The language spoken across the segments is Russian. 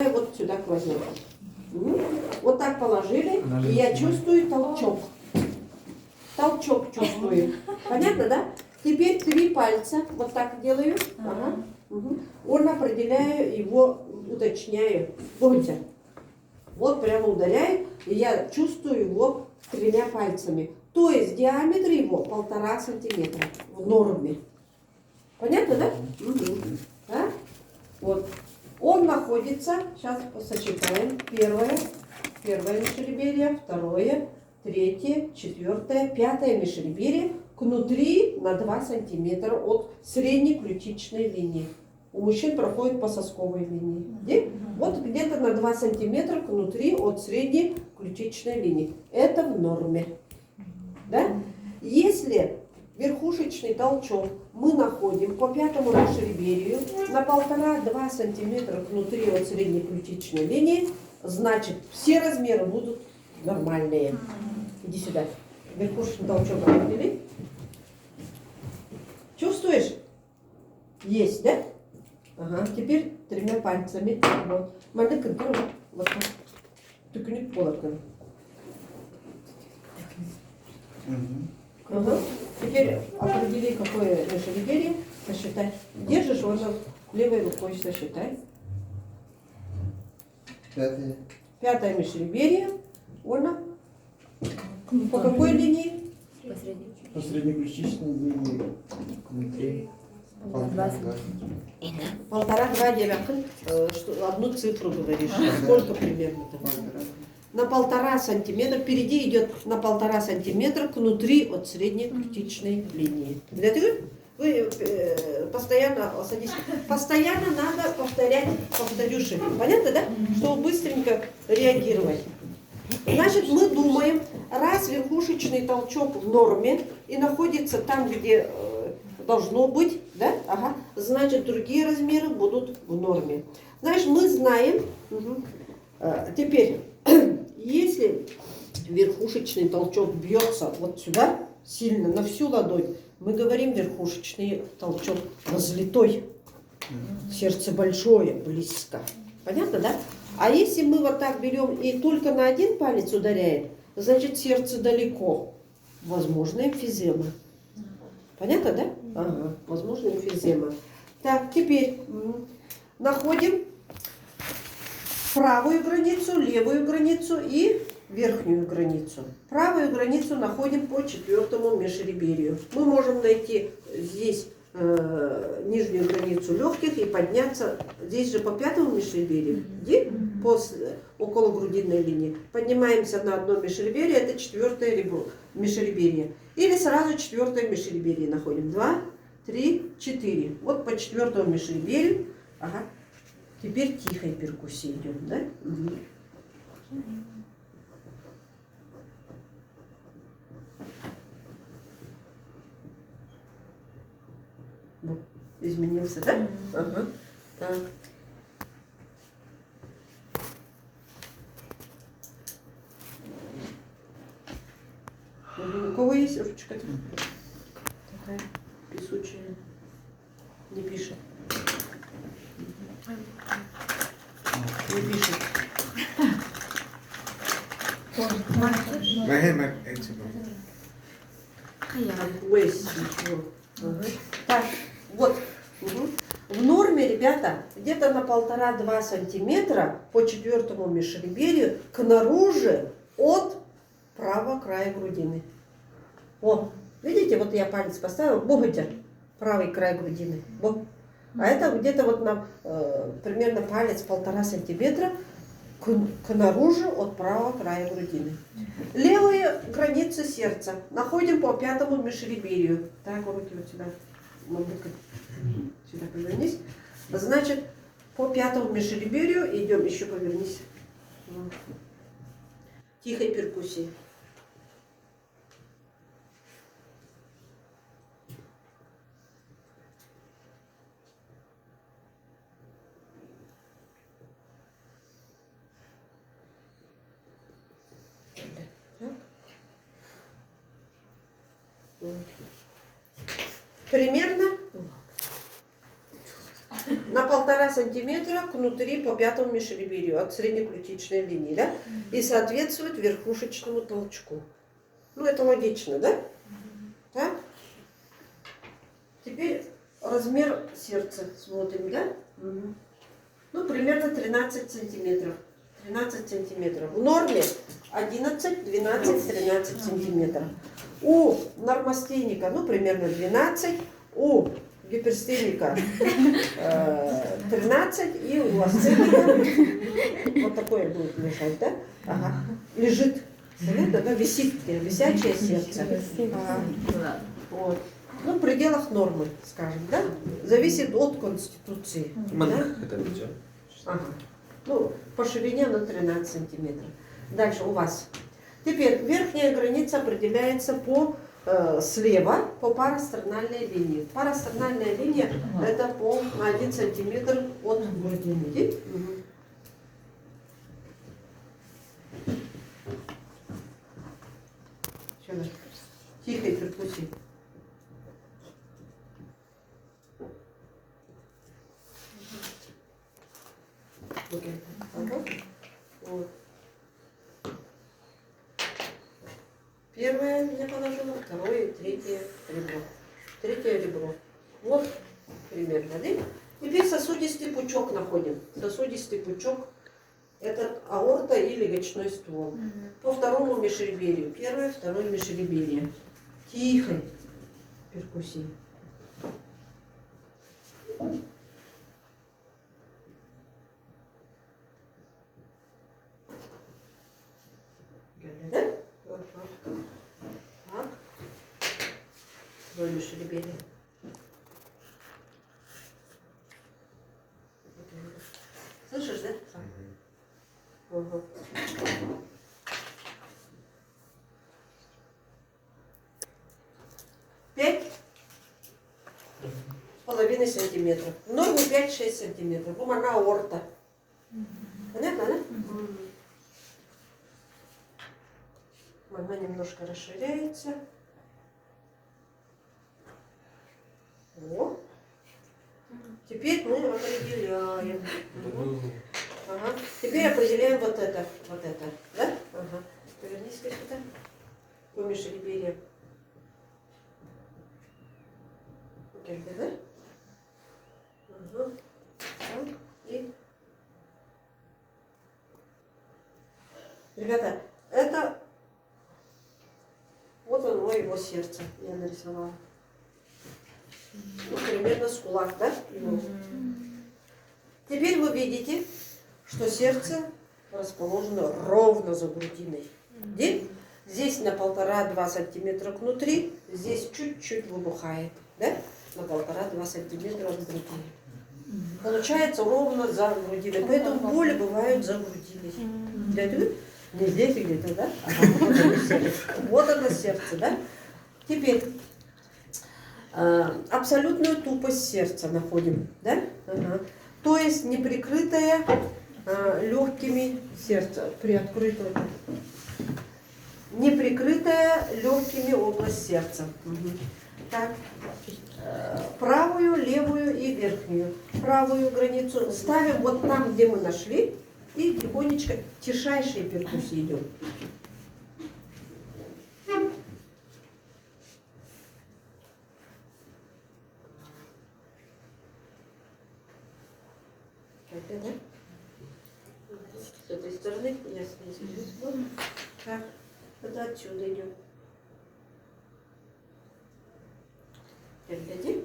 Вот сюда кладем. Вот так положили, и я чувствую толчок. Толчок чувствую. Понятно, да? Теперь 3 пальца. Вот так делаю. Ага. Он определяю его, уточняю. Помните? Вот прямо ударяю, и я чувствую его 3 пальцами. То есть диаметр его 1,5 сантиметра в норме. Понятно, да? Да? Вот. Он находится, сейчас сочетаем, первое межреберье, второе, третье, четвертое, пятое межреберье внутри на 2 сантиметра от средней ключичной линии. У мужчин проходит по сосковой линии. Вот где-то на 2 сантиметра внутри от средней ключичной линии. Это в норме. Да? Если верхушечный толчок мы находим по 5-му межреберью на 1,5-2 сантиметра внутри от средней ключичной линии, значит все размеры будут нормальные. Иди сюда. Верхушечный толчок определи. Чувствуешь? Есть, да? Ага. Теперь 3 пальцами. Вот. Маленько вот так. Тыкни полоком. Ага. Теперь определи, какое межреберье, сосчитай. Держишь, вот левой рукой сосчитай. 5-е межреберье. Она по какой линии? По средней ключичной линии внутри. 1,5-2 девятых. Одну цифру говоришь. Сколько примерно? На 1,5 сантиметра, впереди идет на 1,5 сантиметра внутри от средней ключичной линии. Вы постоянно садитесь. Постоянно надо повторять повторюши. Понятно, да? Чтобы быстренько реагировать. Значит, мы думаем, раз верхушечный толчок в норме и находится там, где должно быть, да? Ага. Значит, другие размеры будут в норме. Значит, мы знаем. Теперь, если верхушечный толчок бьется вот сюда, сильно, на всю ладонь, мы говорим верхушечный толчок разлитой. Сердце большое, близко. Понятно, да? А если мы вот так берем и только на 1 палец ударяем, значит сердце далеко. Возможно, эмфизема. Понятно, да? Ага, возможно, эмфизема. Так, теперь находим правую границу, левую границу и верхнюю границу. Правую границу находим по 4-му межреберью. Мы можем найти здесь нижнюю границу легких и подняться здесь же по 5-му межреберью, около грудинной линии. Поднимаемся на одно межреберье, это 4-е межреберье. Или сразу 4-е межреберье находим. 2, 3, 4. Вот по 4-му межреберью. Ага. Теперь тихой перкуссией идем, да? Вот. Изменился, да? Ага. Так. У кого есть ручка? Такая писучая. Не пишет. Не пишет. Так, вот. В норме, ребята, где-то на 1,5-2 сантиметра по 4-му межреберью к наружу от правого края грудины. Вот, видите, вот я палец поставила, богатя, правый край грудины. Вот. А это где-то вот на примерно палец 1,5 сантиметра к наружу от правого края грудины. Левые границы сердца находим по 5-му межреберью. Так, руки вот сюда. Сюда повернись. Значит, по 5-му межреберью идем, еще повернись. Тихой перкуссией. Примерно на 1,5 сантиметра внутри по пятому межреберью от среднеключичной линии, да? И соответствует верхушечному толчку. Ну, это логично, да? Так? Теперь размер сердца смотрим, да? Ну, примерно 13 сантиметров. 13 сантиметров. В норме 11, 12, 13 сантиметров. У нормостейника, ну, примерно 12. У гиперстейника 13. И у астеника вот такое будет лежать, да? Ага. Лежит. Понятно, да? Висит, висячее сердце. Ага. Вот. Ну, в пределах нормы, скажем, да? Зависит от конституции. Да? Это видео. Ага. Ну, по ширине на 13 сантиметров. Дальше у вас. Теперь верхняя граница определяется слева по парастernальной линии. Парастernальная линия это на 1 сантиметр от грудины. Тихо и перкуссия. Вот. Первое я положила, второе и третье ребро. Третье ребро. Вот примерно. Да? Теперь сосудистый пучок находим. Сосудистый пучок – это аорта и легочной ствол. По второму межреберью. Первое, второе межреберье. Тихо. Перкуссия. Да? Так. Второе межреберье. Слышишь, да? Угу. 5,5 сантиметров. В норму 5-6 сантиметров. Она аорта. Понятно, да? Она немножко расширяется. Вот. Теперь мы определяем. Ага. Теперь определяем вот это. Да? Ага. Повернись-ка сюда. По межреберью. Да? Ага. Так. И... Ребята, это вот оно, его сердце. Я нарисовала. Ну, примерно с кулак, да? Теперь вы видите, что сердце расположено ровно за грудиной. Здесь на 1,5-2 сантиметра внутри, здесь чуть-чуть выбухает, да? На 1,5-2 сантиметра от грудины. Получается ровно за грудиной. Поэтому боли бывают за грудиной. Не здесь где-то, да? Вот оно сердце, да? Теперь абсолютную тупость сердца находим, да? Ага. То есть неприкрытое легкими сердце, приоткрытое. Неприкрытая легкими область сердца. Так. Правую, левую и верхнюю. Правую границу ставим вот там, где мы нашли, и тихонечко, тишайшие перкуссии идем. Да? С этой стороны я снизу. Так, это отсюда идем. Глядим.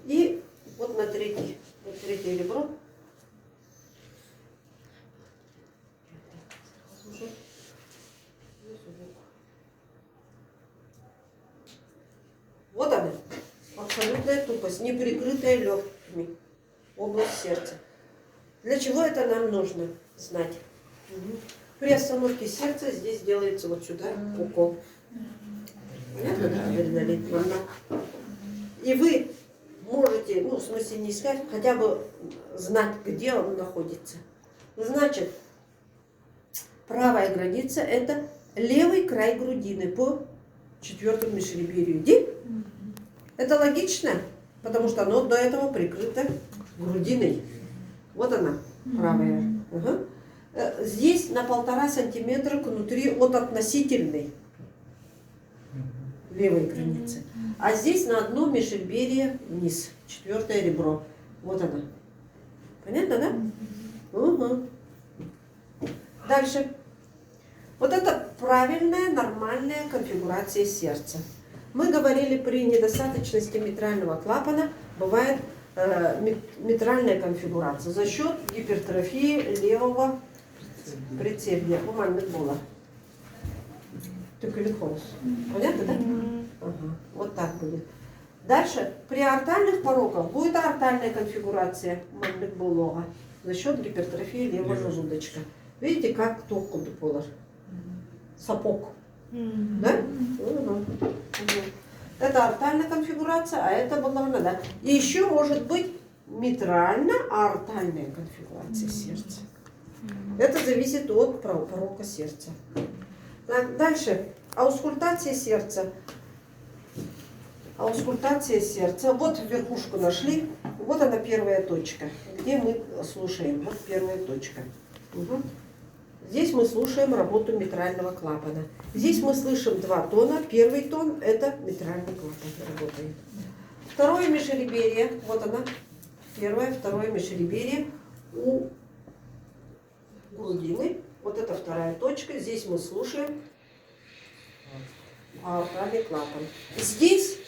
И вот на третье ребро. Вот она. Абсолютная тупость, не прикрытая легкими. Область сердца. Для чего это нам нужно знать? При остановке сердца здесь делается вот сюда укол. Понятно? И вы можете, ну, в смысле не искать, хотя бы знать, где он находится. Значит, правая граница – это левый край грудины по 4-му межреберью. Это логично? потому что оно до этого прикрыто грудиной. Вот она, правая. Ага. Здесь на 1,5 сантиметра внутри от относительной левой границы. А здесь на одно межреберье вниз, 4-е ребро. Вот она. Понятно, да? Угу. Дальше. Вот это правильная, нормальная конфигурация сердца. Мы говорили, при недостаточности митрального клапана бывает митральная конфигурация за счет гипертрофии левого предсердия. Была. Тюкелихоз. Понятно, да? Ага. Вот так будет. Дальше, при артальных пороках будет артальная конфигурация Мальбек-Булога за счет гипертрофии левого желудочка. Видите, как толку положь? Сапог. Да? Угу. Это артальная конфигурация, а это баллона, да. И еще может быть митрально-артальная конфигурация сердца. Это зависит от порока сердца. Так, дальше. Аускультация сердца. Аускультация сердца. Вот верхушку нашли. Вот она первая точка, где мы слушаем. Вот первая точка. Угу. Здесь мы слушаем работу митрального клапана. Здесь мы слышим 2 тона. Первый тон – это митральный клапан работает. Второе межреберье. Вот она. Первое, второе межреберье у грудины. Вот это вторая точка. Здесь мы слушаем артальный клапан. Здесь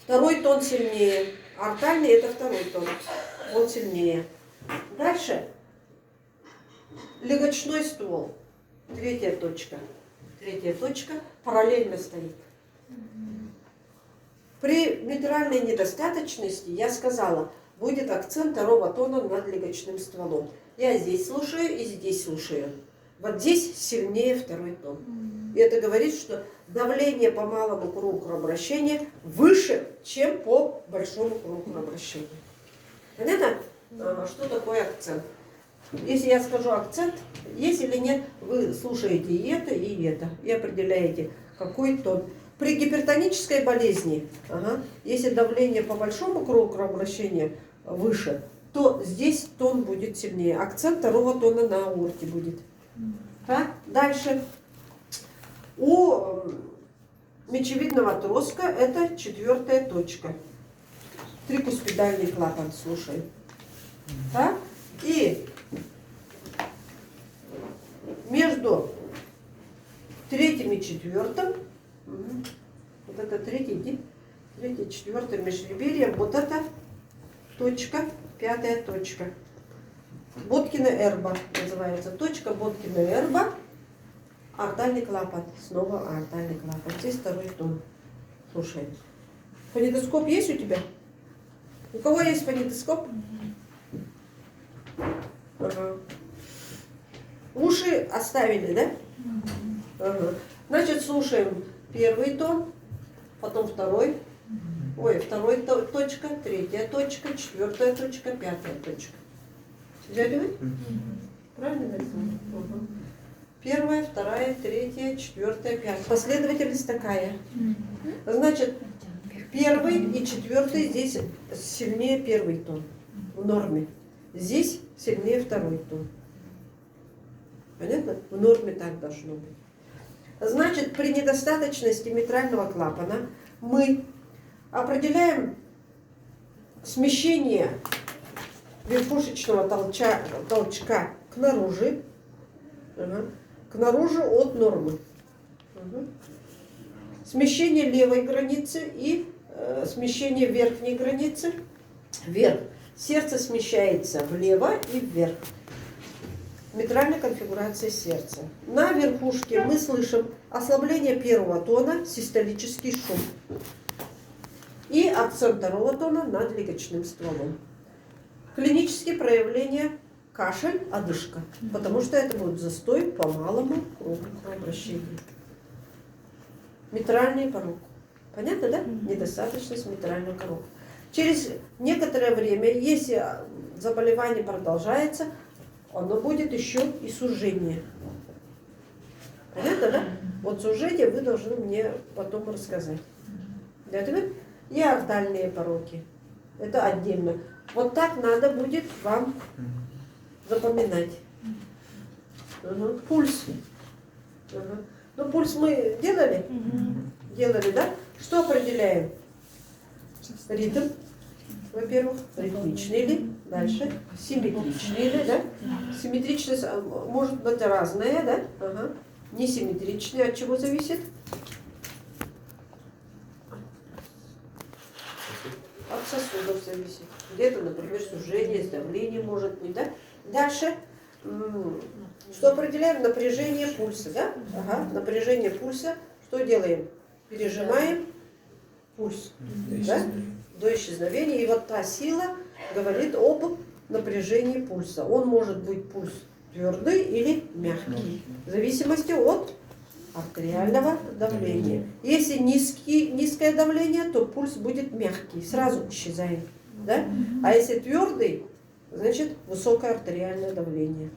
второй тон сильнее. Артальный – это второй тон. Он сильнее. Дальше. Легочной ствол. Третья точка. Третья точка параллельно стоит. При митральной недостаточности, я сказала, будет акцент 2-го тона над легочным стволом. Я здесь слушаю и здесь слушаю. Вот здесь сильнее 2-й тон. И это говорит, что давление по малому кругу кровообращения выше, чем по большому кругу кровообращения. Понятно? Что такое акцент? Если я скажу акцент, есть или нет, вы слушаете и это, и определяете, какой тон. При гипертонической болезни, если давление по большому кругу кровообращения выше, то здесь тон будет сильнее. Акцент 2-го тона на аорте будет. Так? Дальше. У мечевидного отростка это 4-я точка. Трикуспидальный клапан, слушай. Так? И между 3-м и 4-м, вот это 3-й, 4-й межреберье, вот эта точка, 5-я точка. Боткина-Эрба называется. Точка Боткина-Эрба. Артальный клапан. Снова артальный клапан. Здесь 2-й тон. Слушай. Фонетоскоп есть у тебя? У кого есть фонетоскоп? Ага. Уши оставили, да? Ага. Значит, слушаем 1-й тон, потом 2-й. Ой, 2-й точка, 3-я точка, 4-я точка, 5-я точка. Взяли вы? Правильно написано? Угу. 1-я, 2-я, 3-я, 4-я, 5-я. Последовательность такая. Значит, 1-й и 4-й здесь сильнее 1-й тон в норме. Здесь сильнее 2-й тон. Понятно? В норме так должно быть. Значит, при недостаточности митрального клапана мы определяем смещение верхушечного толчка к наружу от нормы. Смещение левой границы и смещение верхней границы вверх. Сердце смещается влево и вверх. Митральная конфигурация сердца. На верхушке мы слышим ослабление 1-го тона, систолический шум. И акцент 2-го тона над легочным стволом. Клинические проявления: кашель, одышка. Потому что это будет застой по малому кругу кровообращения. Митральный порок. Понятно, да? Недостаточность митрального порока. Через некоторое время, если заболевание продолжается, оно будет еще и сужение. Понятно, да? Вот сужение вы должны мне потом рассказать. и ортальные пороки. Это отдельно. Вот так надо будет вам запоминать. Пульс. Ну, пульс мы делали? Делали, да? Что определяем? Ритм, во-первых, ритмичный ли, дальше, симметричный ли, да? Симметричность может быть разная, да? Ага. Несимметричный от чего зависит? От сосудов зависит. Где-то, например, сужение, давление может быть, да? Дальше, что определяем? Напряжение пульса, да? Ага, напряжение пульса. Что делаем? Пережимаем пульс, да? До исчезновения. И вот та сила говорит об напряжении пульса. Он может быть пульс твердый или мягкий, в зависимости от артериального давления. Если низкое давление, то пульс будет мягкий, сразу исчезает. Да? А если твердый, значит высокое артериальное давление.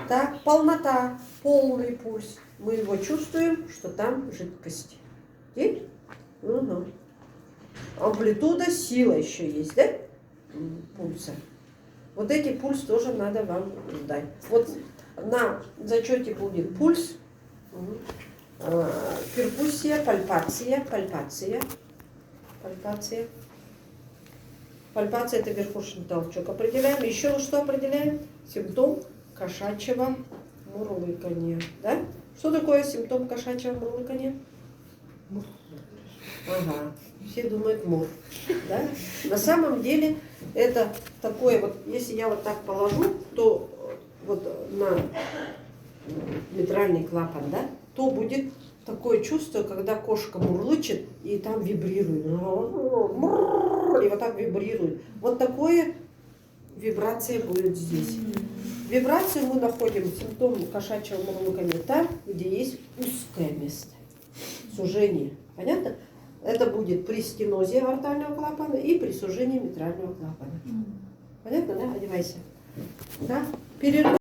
Так, полнота, полный пульс. Мы его чувствуем, что там жидкость. И? Угу. Амплитуда, сила еще есть, да? Пульса. Вот эти пульс тоже надо вам сдать. Вот на зачете будет пульс, перкуссия, пальпация. Пальпация — это верхушечный толчок. Определяем. Еще что определяем? Симптом кошачьего мурлыкания. Да? Что такое симптом кошачьего мурлыкания? Ага. Все думают мур. Да? На самом деле это такое вот, если я вот так положу, то вот на митральный клапан, да, то будет такое чувство, когда кошка мурлычет и там вибрирует. И вот так вибрирует. Вот такое вибрация будет здесь. Вибрацию мы находим, симптом кошачьего мурлыкания, там, где есть узкое место, сужение. Понятно? Это будет при стенозе артального клапана и при сужении митрального клапана. Понятно, да? Одевайся. Да? Перерыв.